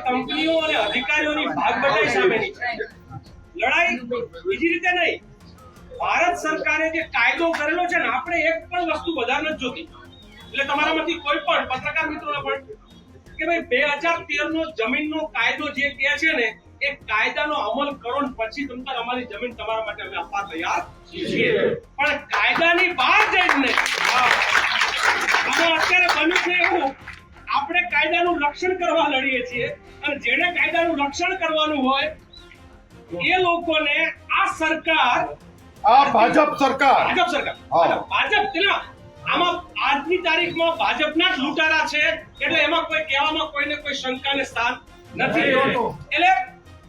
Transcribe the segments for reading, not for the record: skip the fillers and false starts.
કંપનીઓ અને અધિકારીઓની ભાગબટાઈ સામેની છે લડાઈ બીજી રીતે નહીં. ભારત સરકારે જે કાયદો કરેલો છે ને, આપણે એક પણ વસ્તુ વધારે નથી જોતી. એટલે તમારામાંથી કોઈ પણ પત્રકાર મિત્રોને પણ કે ભાઈ 2013 નો જમીનનો કાયદો જે કહે છે ને, એ કાયદાનો અમલ કરો ને પછી તમને અમારી જમીન તમારા માટે અમે આપવા તૈયાર છીએ. પણ કાયદાની બહાર જઈને અત્યારે બન્યું છે એવું, આપણે કાયદાનું રક્ષણ કરવા લડીએ છીએ અને જેને કાયદાનું રક્ષણ કરવાનું હોય એ લોકોને આ સરકાર, આ ભાજપ સરકાર તેના આમાં આજની તારીખમાં ભાજપના જ લૂંટારા છે, એટલે એમાં કોઈ કહેવામાં કોઈને કોઈ શંકાને સ્થાન નથી. એટલે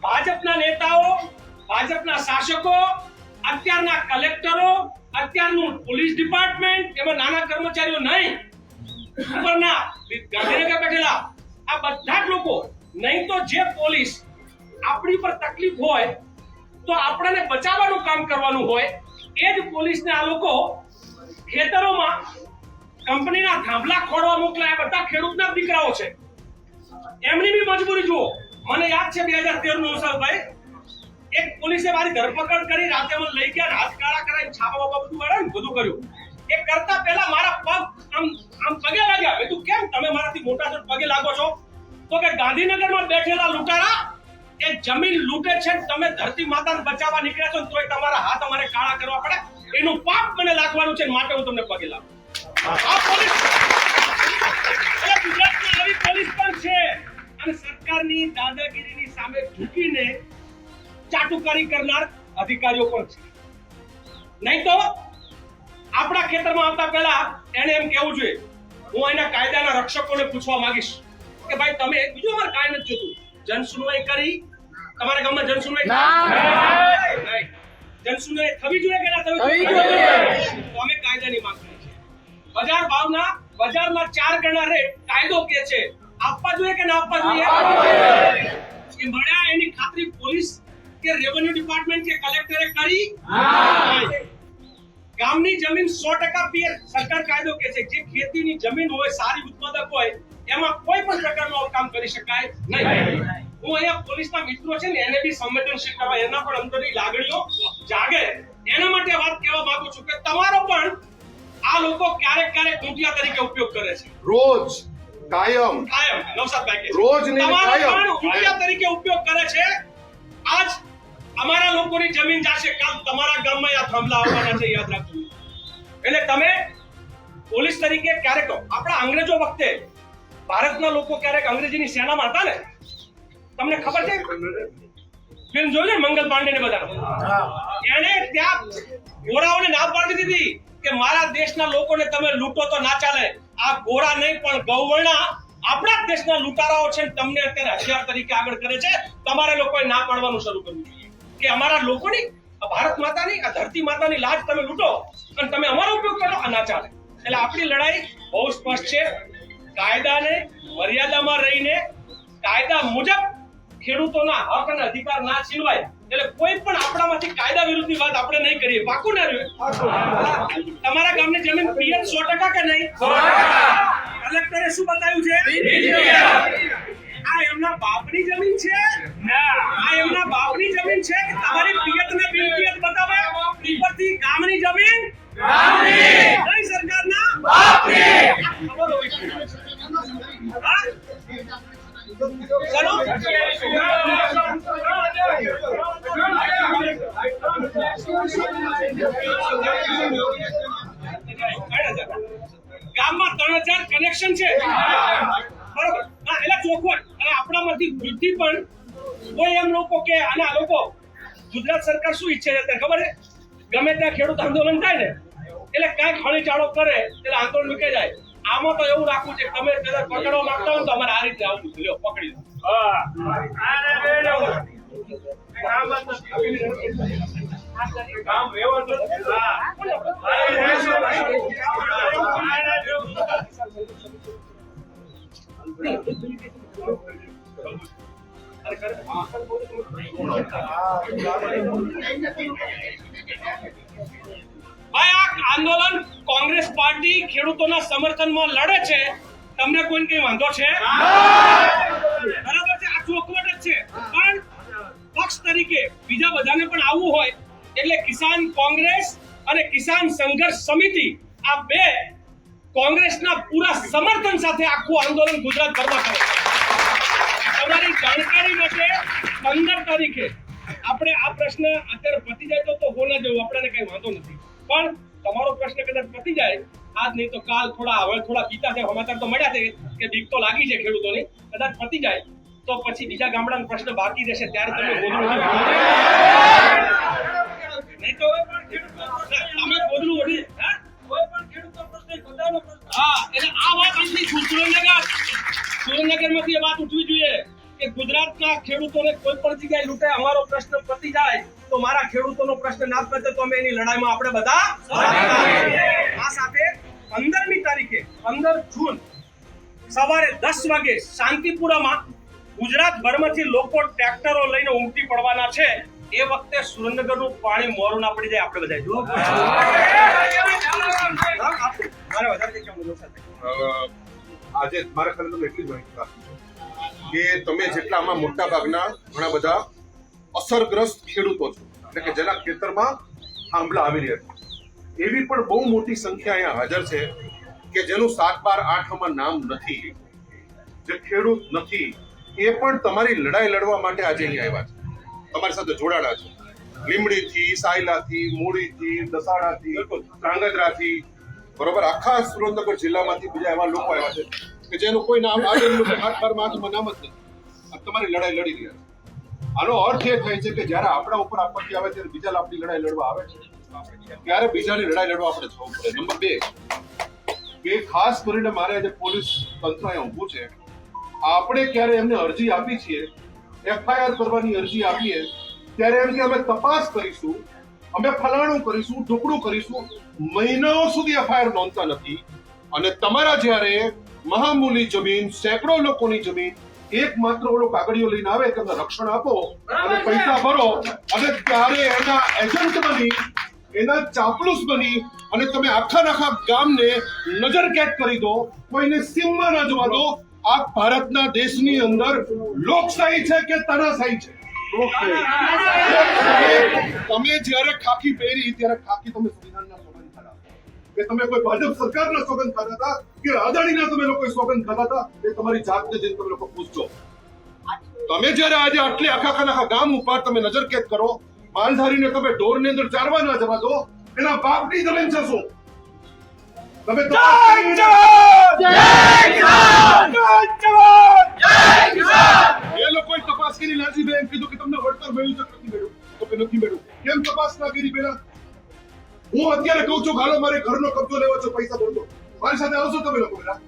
ભાજપના નેતાઓ, ભાજપના શાસકો, અત્યારના કલેક્ટરો, અત્યારનું પોલીસ ડિપાર્ટમેન્ટ, એમાં નાના કર્મચારીઓ નહીં, ઉપરના ગાંધીનગર બેઠેલા આ બધા જ લોકો, નહીં તો જે પોલીસ આપણી પર તકલીફ હોય તો આપણને બચાવવાનું કામ કરવાનું હોય, એ જ પોલીસને આ લોકો ખેતરોમાં કંપનીના થાંભલા ખોડવા મોકલાયા. બધા ખેડૂતના દીકરાઓ છે, એમની બી મજબૂરી જુઓ. મને યાદ છે 2013 નું ભાઈ, એક પોલીસે મારી ધરપકડ કરી, રાતે મને લઈ ગયા, હાથ કાળા કરાવીને છાપા બાપા બધું વાળા બધું કર્યું. એ કરતા પહેલા મારા પગ આમ પગે લાગ્યા. મેં કીધું કેમ તમે મારાથી મોટા છો પગે લાગો છો? તો કે ગાંધીનગરમાં બેઠેલા લૂંટારા એ જમીન લૂંટે છે, તમે ધરતી માતાને બચાવવા નીકળ્યા છો તોય તમારા હાથ અમારે કાળા કરવા પડે, એનું પાપ મને લાગવાનું છે, માટે હું તમને પગે લાગુ. આ પોલીસ ગુજરાતમાં આવી પોલીસ પણ છે અને સરકારની દાદાગીરીની સામે ઝૂકીને ચાટુકારી કરનાર અધિકારીઓ પણ છે. નહીં તો આપણા ખેતરમાં આવતા પહેલા એને એમ કહેવું જોઈએ. હું એના કાયદાના રક્ષકોને પૂછવા માંગીશ કે ભાઈ તમે બીજું અમારે કાંઈ નથી જોતું, જનસુનવાઈ કરી તમારા ગામમાં જનસુનવાઈ જનસુનવાઈ થવી જોઈએ કે ના થવી જોઈએ? તો અમે કાયદાની માંગ કરીએ છીએ. બજાર ભાવના બજારમાં 4 ગણા રેટ કાયદો કે છે, આપવા જોઈએ કે ના આપવા જોઈએ? એ મળ્યા એની ખાતરી પોલીસ કે રેવન્યુ ડિપાર્ટમેન્ટ કે કલેક્ટરે કરી? ગામની જમીન 100% પીએ સરકાર કાયદો કે છે, જે ખેતીની જમીન હોય, સારી ઉત્પાદક હોય, એમાં કોઈ પણ પ્રકારનું કામ કરી શકાય નહીં. હું અહીંયા પોલીસના મિત્રો છે ને એને બી સંવેદનશીલ કરવા, એના પણ અંદરની લાગણીઓ જાગે, એના માટે વાત કહેવા માંગુ છું કે તમારો પણ આ લોકો ક્યારેક ઊંટિયા તરીકે ઉપયોગ કરે છે. રોજ કાયમ નવસાદભાઈ કે રોજ ને કાયમ ઊંટિયા તરીકે ઉપયોગ કરે છે. આજ અમારા લોકોની જમીન જાશે, કાલ તમારા ગામમાં આ થાંભલા આવવાના છે, યાદ રાખજો. એટલે તમે પોલીસ તરીકે ક્યારેક આપણા અંગ્રેજો વખતે ભારતના લોકો ક્યારેક અંગ્રેજીની સેનામાં હતા ને, તમને ખબર છે ફિલ્મ જોઈ ને મંગલ પાંડે ને બધા, એને ત્યાં ગોરાઓને ના પાડી દીધી કે મારા દેશના લોકોને તમે લૂંટો તો ના ચાલે. આ ગોરા નહીં પણ ગૌવર્ણા આપણા દેશના લૂંટારાઓ છે, તમને અત્યારે હથિયાર તરીકે આગળ કરે છે. તમારે લોકોએ ના પાડવાનું શરૂ કરવું જોઈએ કે અમારા લોકોની, ભારત માતાની, આ ધરતી માતાની લાજ તમે લૂંટો અને તમે અમારો ઉપયોગ કરો, આ ના ચાલે. એટલે આપણી લડાઈ બહુ સ્પષ્ટ છે. કાયદાને મર્યાદામાં રહીને કાયદા મુજબ ખેડૂતોના હક અને અધિકાર ના છીનવાય. એટલે કોઈ પણ આપણામાંથી કાયદા વિરુદ્ધની વાત આપણે નહીં કરીએ. પાકું ના રહ્યું? તમારા ગામની જમીન પીએચ 100% કે નહીં? કલેક્ટરે શું બતાવ્યું છે? આ એમના બાપની જમીન છે, આ એમના બાપની જમીન છે કે તમારી પિયત ને બિનપિયત બતાવે? ઉપરથી ગામની જમીન કઈ સરકારના? બાપની. ખબર હોવી જોઈએ. ચલો ગામમાં 3000 કનેક્શન છે, બરોબર? એટલે ચોખવટ અને આપણામાંથી વૃદ્ધિ પણ કોઈ એમ લોકો કે આના લોકો ગુજરાત સરકાર શું ઈચ્છે છે ખબર છે? ગમે ત્યાં ખેડૂત આંદોલન થાય ને એટલે કાંઈક હળીચાળો કરે એટલે આંદોલન મૂકી જાય. આમાં તો એવું રાખવું છે તમે કદાચ પકડવા માંગતા હોય તો અમારે આ રીતે આવું લ્યો પકડી લો. આંદોલન કોંગ્રેસ પાર્ટી ખેડૂતોના સમર્થનમાં લડે છે, તમને કોઈ કઈ વાંધો છે? બરાબર છે. જ છે, પણ પક્ષ તરીકે બીજા બધાને પણ આવવું હોય એટલે કિસાન કોંગ્રેસ અને કિસાન સંઘર્ષ સમિતિ આ બે કોંગ્રેસના પૂરા સમર્થન સાથે આખું આંદોલન ગુજરાતભરમાં કરે છે. તમારી જાણકારી માટે 15 તારીખે આપણે આ પ્રશ્ન અત્યારે પતી જાય તો હોના જેવું આપણને કઈ વાંધો નથી, પણ તમારો પ્રશ્ન કદાચ પતી જાય આજ નહીં તો કાલ હવે થોડા પીતા છે સમાચાર તો મળ્યા છે કે બીક તો લાગી છે ખેડૂતોની, કદાચ પતી જાય તો પછી બીજા ગામડાનો પ્રશ્ન બાકી રહેશે ત્યારે તમે ગોધરું નહીં તો તમે ગોધરું ઓઢી કોઈ પણ ખેડૂતનો પ્રશ્ન બધાનો પ્રશ્ન. હા, એટલે આ વાત આટલી સુરેન્દ્રનગરમાંથી એ વાત ઉઠવી જોઈએ કે ગુજરાતના ખેડૂતોને કોઈ પણ જગ્યાએ લૂંટે, અમારો પ્રશ્ન પતી જાય તો મારા ખેડૂતોનો પ્રશ્ન ના પતે તો અમે એની લડાઈમાં આપણે બધા આ સાથે 15મી તારીખે 15 જૂન સવારે 10 વાગે શાંતિપુરામાં ગુજરાતભરમાંથી લોકો ટ્રેક્ટરો લઈને ઉમટી પડવાના છે. એ વખતે સુરેન્દ્રનગરનું પાણી મોરું ના પડી જાય આપણે બધા જુઓ. આજે મારા ખ્યાલે તમે એટલી જ માહિતી આપી છે કે તમે જેટલા આમાં મોટા ભાગના ઘણા બધા અસરગ્રસ્ત ખેડૂતો છો, એટલે કે જેના ખેતરમાં આંબલા આવી રહ્યા છે, એવી પણ બહુ મોટી સંખ્યા અહીંયા હાજર છે કે જેનું 7, 12, 8 નામ નથી, જે ખેડૂત નથી, એ પણ તમારી લડાઈ લડવા માટે આજે અહીંયા આવ્યા છે, તમારી સાથે જોડાણા છે. લીમડીથી, સાયલાથી, મૂળીથી, દસાડાથી, ધ્રાંગધ્રાથી, બરોબર, આખા સુરેન્દ્રનગર જિલ્લામાંથી બીજા એવા લોકો આવ્યા છે કે જેનું કોઈ નામ આજે 8, 12 નામ જ નથી, તમારી લડાઈ લડી રહ્યા છે. આનો અર્થ એ થાય છે કે જ્યારે આપણા ઉપર આપત્તિ આવે ત્યારે બીજા આપણી લડાઈ લડવા આવે છે, ત્યારે બીજાની લડાઈ લડવા આપણે જવું પડે. નંબર 2 કે ખાસ કરીને મારે આજે પોલીસ તંત્ર અહીંયા ઊભું છે, આપણે ક્યારે એમને અરજી આપી છીએ, FIR કરવાની અરજી આપીએ ત્યારે એમ કે અમે તપાસ કરીશું, અમે ફલાણું કરીશું, ઢોકળું કરીશું, મહિનાઓ સુધી FIR નોંધતા નથી. અને તમારા જ્યારે મહામૂલી જમીન, સેંકડો લોકોની જમીન, એકમાત્ર ઓલો કાગળિયો લઈને આવે કે રક્ષણ આપો અને પૈસા ભરો, અને ત્યારે એના એજન્ટ બની, એના ચાપલુસ બની અને તમે આખા ગામને નજરકેદ કરી દો, કોઈને સીમમાં ન જવા દો. આ ભારતના દેશની અંદર લોકશાહી છે કે તાનાશાહી છે? તમે જ્યારે ખાકી પહેરી ત્યારે ખાકી તમે સંવિધાનના સોગંદ ખાધા કે તમે કોઈ ભાજપ સરકારના સોગંદ ખાધા હતા કે અદાણીના તમે લોકો સોગંદ ખાધા હતા? એ તમારી જાતને જઈને તમે લોકો પૂછજો. તમે જ્યારે આજે આટલી આખા ગામ ઉપર તમે નજરકેદ કરો, માલધારીને તમે ઢોરની અંદર ચારવા ના જવા દો, એના બાપની જમીન છે શું? તમે એ લોકોએ તપાસ કરી, લાલજીભાઈ એમ કીધું કે તમને વળતર મળ્યું છે નથી મળ્યું, તો કે નથી મળ્યું. કેમ તપાસ ના કરી પેલા? હું અત્યારે કહું છું હાલો મારે ઘરનો કબજો લેવો છે, પૈસા ભરજો, મારી સાથે આવશો તમે લોકો પેલા?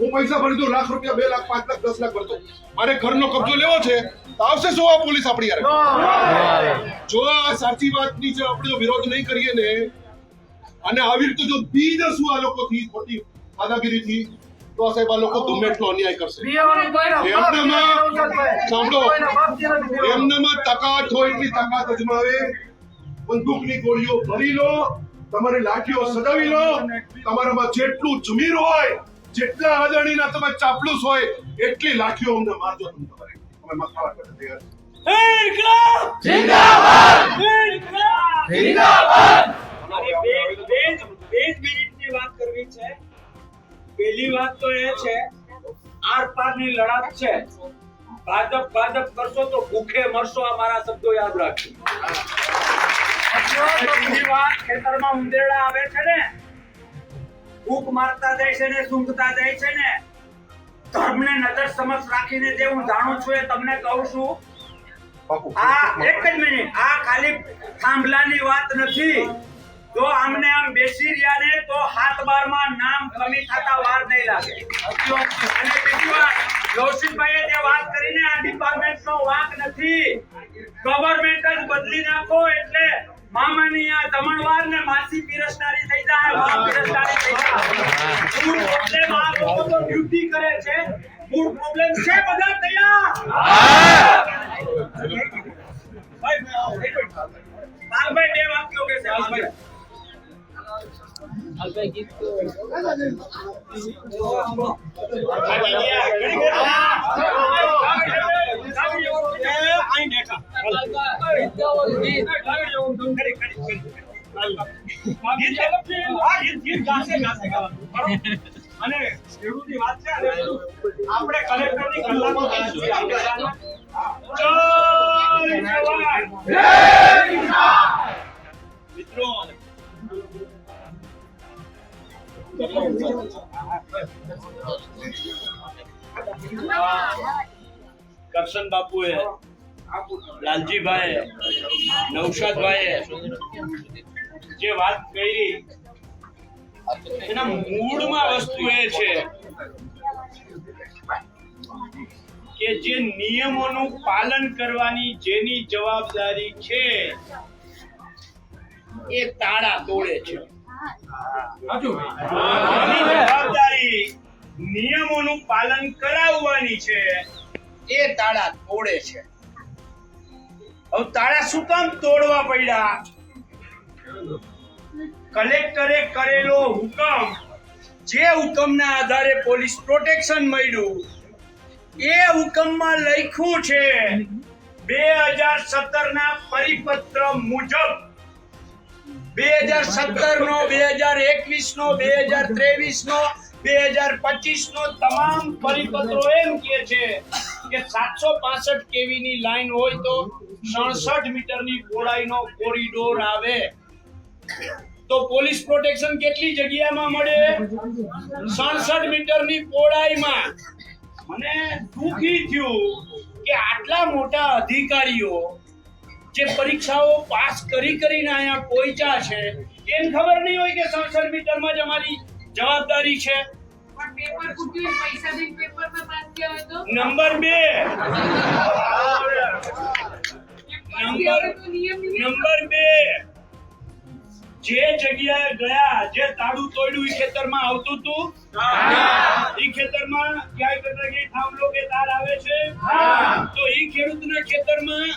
હું પૈસા ભરી દઉં, લાખ રૂપિયા, 2 લાખ, 5 લાખ, 10 લાખ ભરતો, મારે ઘરનો કબજો લેવો છે તો આવશે શું આ પોલીસ આપણી યાર? જો આ સાચી વાતની છે, આપણે વિરોધ નહીં કરીએ ને, અને આવી રીતે જો બીજ શું આ લોકોથી ખોટી દાદાગીરીથી, તો સાહેબ આ લોકો ગમે એટલો અન્યાય કરશે. એમનામાં તાકાત હોય એટલી તાકાત અજમાવે, બંદૂકની ગોળીઓ ભરી લો, તમારી લાઠીઓ સજાવી લો, તમારામાં જેટલું જમીર હોય, જેટલા અદાણીના તમે ચાપલુસ હોય, એટલી લાઠીઓ અમને મારજો. તમે મખાવા કરતા તૈયાર? વાત કરવી છે. પહેલી વાત તો એ છે, આર પારની લડાઈ છે. ભાજપ કરશો તો ભૂખે મરશો, આ મારા શબ્દો યાદ રાખજો. બીજી વાત, ખેતરમાં ઉંદેડા આવે છે ને, ભૂખ મારતા જાય છે ને, સૂંઘતા જાય છે ને, ધર્મને નજર સમક્ષ રાખીને જે હું જાણું છું એ તમને કહું છું. આ એક જ મિનિટ, આ ખાલી થાંભલાની વાત નથી. જો આમને આમ બેસી રહ્યા ને તો 7-12 નામ કમી થતા વાર નહીં લાગે. અને બીજી વાત, કૌશિકભાઈએ જે વાત કરીને, આ ડિપાર્ટમેન્ટનો વાંક નથી. ગવર્નમેન્ટ જ બદલી નાખો એટલે મામાની આ જમણવાર ને માસી પીરસનારી થઈ જાય, મા પીરસનારી થઈ જાય. મૂળ પ્રોબ્લેમ આ લોકો તો ડ્યુટી કરે છે, મૂળ પ્રોબ્લેમ છે બધા તૈયાર. ભાઈ 2 વાક્યો કે છે. અહીં બેઠા ગીત ગાશે ગાવાનું. બરોબર? અને ખેડૂતની વાત છે અને આપણે કલેક્ટરની કલાકો ગાઈશું. આપણે જય જવાન. મિત્રો કરશન બાપુએ, લાલજીભાઈ, નૌશાદભાઈએ જે વાત કરી એના મૂળમાં વસ્તુ એ છે કે જે નિયમોનું પાલન કરવાની જેની જવાબદારી છે એ તાળા તોડે છે. જેની જવાબદારી નિયમોનું પાલન કરાવવાની છે એ તાળા તોડે છે. હવે તાળા શું કામ તોડવા પડ્યા? કલેક્ટરે કરેલો હુકમ, જે હુકમના આધારે પોલીસ પ્રોટેક્શન મળ્યું, એ હુકમમાં લખ્યું છે 2017 ના પરિપત્ર મુજબ 2017 નો, 2021 નો, 2023 નો, 2025 નો તમામ પરિપત્રો એમ કહે છે કે 765 કેવી ની લાઈન હોય તો 67 મીટરની પહોળાઈનો કોરિડોર આવે. તો પોલીસ પ્રોટેક્શન કેટલી જગ્યામાં મળે? 67 મીટરની પહોળાઈમાં. મને દુઃખી થયું કે આટલા મોટા અધિકારીઓ જે પરીક્ષાઓ પાસ કરીને અહીંયા પહોંચ્યા છે એને ખબર નહીં હોય કે 67 મીટરમાં જ અમારી જવાબદારી છે. પેપર ફૂટ્યું, પૈસા દઈને પેપરમાં પાસ થયા હોય તો નંબર 2 જે જગ્યાએ ગયા, જે તાળું તોડ્યું એ ખેતરમાં આવતું હતું? એ ખેતરમાં ક્યાંય કટરગી થાંભલો કે તાર આવે છે? તો એ ખેડૂતના ખેતરમાં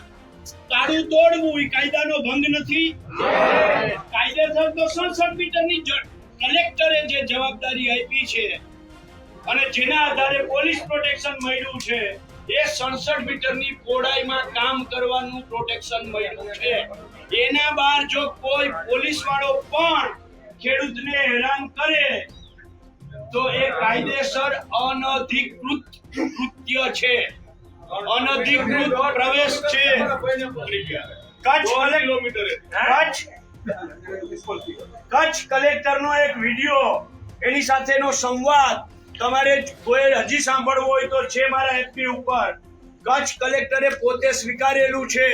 તાળું તોડવું એ કાયદાનો ભંગ નથી? કાયદેસર તો 67 મીટરની કલેક્ટરે જે જવાબદારી આપી છે અને જેના આધારે પોલીસ પ્રોટેક્શન મળ્યું છે એ 67 મીટરની પહોળાઈમાં કામ કરવાનું પ્રોટેક્શન મળ્યું છે. એના બહાર જો કોઈ પોલીસ વાળો પણ ખેડૂતને હેરાન કરે તો એ કાયદેસર અનધિકૃત કૃત્ય છે, અનધિકૃત પ્રવેશ છે. કચ્છ કલેક્ટરનો એક વિડિયો, એની સાથેનો સંવાદ તમારે કોઈ હજી સાંભળવો હોય તો છે મારા એફપી ઉપર. કચ્છ કલેક્ટરે પોતે સ્વીકારેલું છે,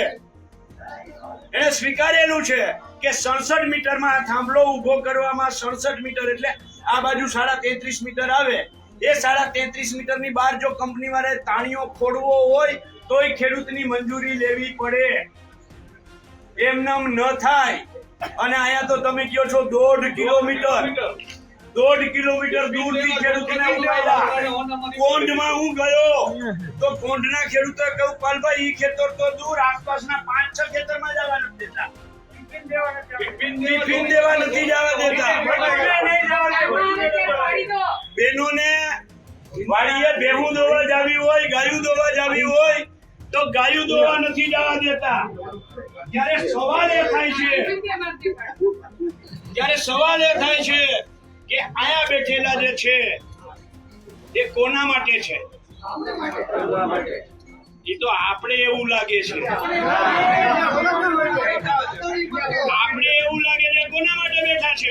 એને સ્વીકારેલું છે કે 67 મીટરમાં આ થાંભલો ઉભો કરવામાં 67 મીટર એટલે આ બાજુ 33.5 મીટર આવે. એ 33.5 મીટરની બહાર જો કંપની વાળાએ તાણીઓ ખોડવો હોય તો એ ખેડૂતની મંજૂરી લેવી પડે. એમનેમ ન થાય. અને અહીંયા તો તમે કહો છો 1.5 કિલોમીટર દૂરથી ખેડૂતોને ઉપાડ્યા. કોંઢમાં હું ગયો તો કોંઢના ખેડૂતોએ કહ્યું પાલભાઈ ઈ ખેતર તો દૂર, આસપાસના 5-6 ખેતરમાં જવા નથી દેતા, ટિફિન દેવા નથી જવા દેતા. બહેનોને વાડીએ ભેહું દોવા જાવી હોય, ગાયું દોવા જાવી હોય તો ગાયું દોવા નથી જવા દેતા. ત્યારે સવાલ એ થાય છે કે આયા બેઠેલા જે છે એ કોના માટે છે? એ તો આપણે એવું લાગે છે, કોના માટે બેઠા છે?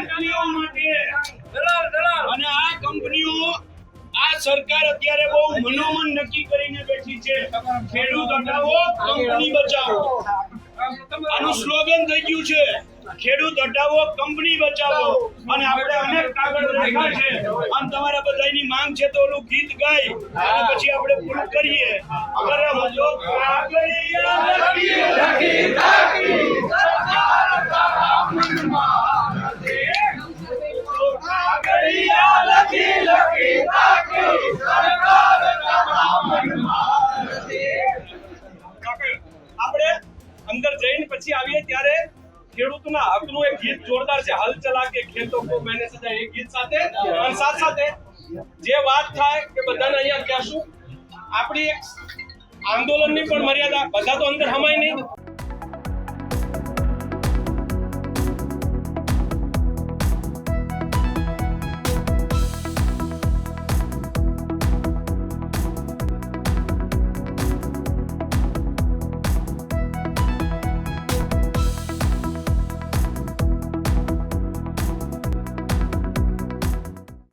કંપનીઓ માટે. અને આ કંપનીઓ, આ સરકાર અત્યારે બહુ મનોમન નક્કી કરીને બેઠી છે, ખેડૂત હટાવો, કંપની બચાવો. આનું સ્લોગન થઈ ગયું છે, ખેડૂત હટાવો, કંપની બચાવો. અને આપણે અનેક કાગળ લખ્યા છે અને તમારા બધાની માંગ છે તો ઓલું ગીત ગાઈ અને પછી આપણે પૂરું કરીએ. બરાબર? તો કાગળિયા લખી લખી થાકી, સરકાર તારા મનમાં નથી. તો કાગળિયા લખી લખી થાકી, સરકાર તારા મનમાં નથી. આપણે અંદર જઈને પછી આવીએ ત્યારે ખેડૂતના હકનું એક ગીત જોરદાર છે, હલ ચલા કે ખેતો કો મેને સજાય, એ ગીત સાથે અને સાથે જે વાત થાય કે બધાને અહીંયા કહેશું. આપણી એક આંદોલનની પણ મર્યાદા, બધા તો અંદર હમાય નહીં.